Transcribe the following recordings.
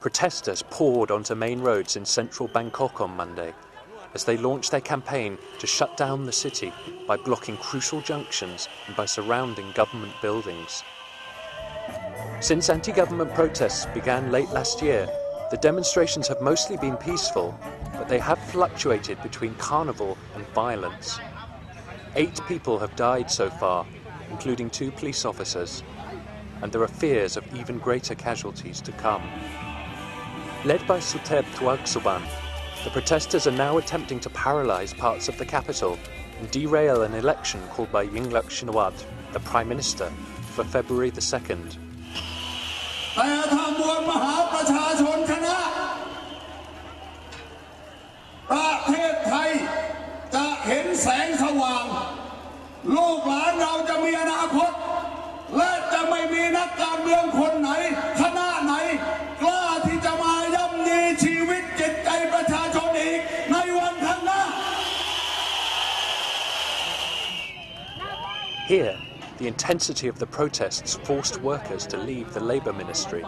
Protesters poured onto main roads in central Bangkok on Monday as they launched their campaign to shut down the city by blocking crucial junctions and by surrounding government buildings. Since anti-government protests began late last year, the demonstrations have mostly been peaceful, but they have fluctuated between carnival and violence. 8 people have died so far, including 2 police officers, and there are fears of even greater casualties to come. Led by Suthep Thaugsuban, the protesters are now attempting to paralyze parts of the capital and derail an election called by Yingluck Shinawatra, the Prime Minister, for February the 2nd. Here, the intensity of the protests forced workers to leave the Labour Ministry.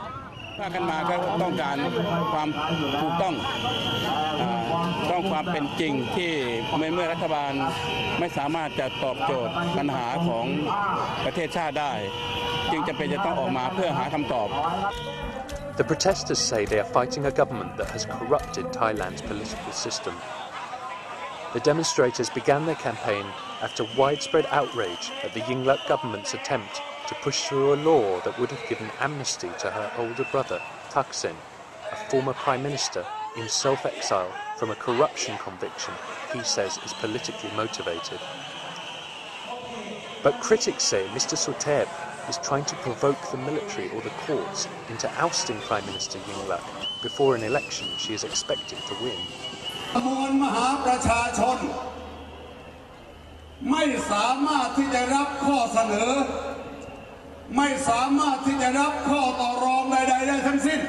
The protesters say they are fighting a government that has corrupted Thailand's political system. The demonstrators began their campaign after widespread outrage at the Yingluck government's attempt to push through a law that would have given amnesty to her older brother, Thaksin, a former prime minister in self-exile from a corruption conviction he says is politically motivated. But critics say Mr. Suthep is trying to provoke the military or the courts into ousting Prime Minister Yingluck before an election she is expected to win. มวลมหาประชาชนไม่สามารถที่จะรับข้อเสนอไม่สามารถที่จะรับข้อต่อรองใดๆได้ทั้งสิ้น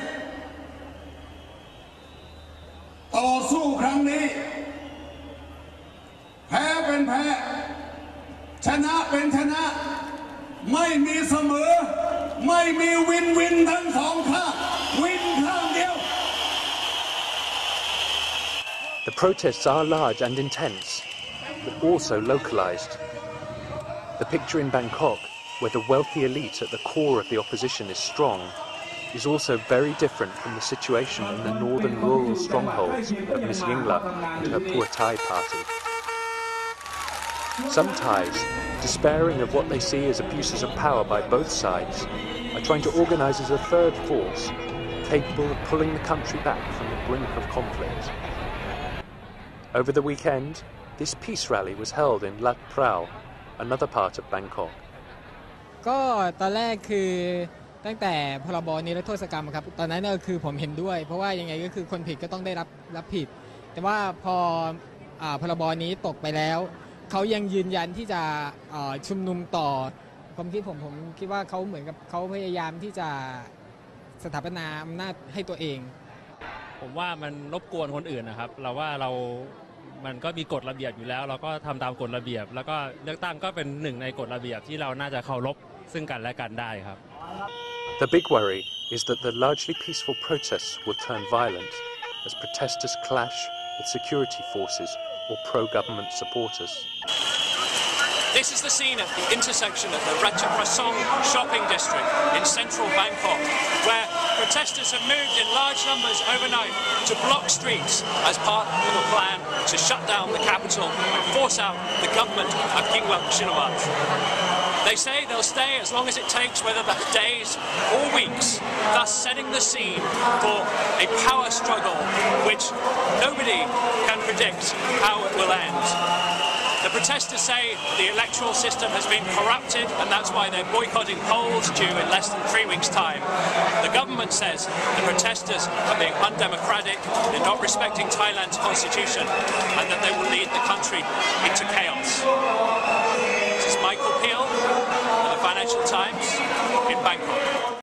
ต่อสู้ครั้งนี้แพ้เป็นแพ้ชนะเป็นชนะไม่มีเสมอไม่มีวินวินทั้งสองข้างวินข้างเดียว The protests are large and intense, but also localized. The picture in Bangkok, where the wealthy elite at the core of the opposition is strong, is also very different from the situation in the northern rural strongholds of Ms. Yingluck and her Pheu Thai party. Some Thais, despairing of what they see as abuses of power by both sides, are trying to organize as a third force, capable of pulling the country back from the brink of conflict. Over the weekend, this peace rally was held in Lat Phrao, another part of Bangkok. ก็ตอนแรกคือตั้งแต่พรบนิรโทษกรรมครับตอนนั้นก็คือผมเห็นด้วยเพราะว่ายังไงก็คือคนผิดก็ต้องได้รับผิดแต่ว่าพอพรบนี้ตกไปแล้วเขายังยืนยันที่จะชุมนุมต่อความคิดผมคิดว่าเขาเหมือนกับเขาพยายามที่จะสถาปนาอำนาจให้ตัวเองผมว่ามันรบกวนคนอื่นนะครับมันก็มีกฎระเบียบอยู่แล้วเราก็ทำตามกฎระเบียบแล้วก็เลือกตั้งก็เป็นหนึ่งในกฎระเบียบที่เราน่าจะเคารพซึ่งกันและกันได้ครับ The big worry is that the largely peaceful protests will turn violent as protesters clash with security forces or pro-government supporters. This is the scene at the intersection of the Ratchaprasong shopping district in central Bangkok, where protesters have moved in large numbers overnight to block streets as part of a plan to shut down the capital and force out the government of Yingluck Shinawatra. They say they'll stay as long as it takes, whether that's days or weeks, thus setting the scene for a power struggle which nobody can predict how it will end. The protesters say the electoral system has been corrupted and that's why they're boycotting polls due in less than 3 weeks' time. The government says the protesters are being undemocratic, they're not respecting Thailand's constitution and that they will lead the country into chaos. This is Michael Peel of the Financial Times in Bangkok.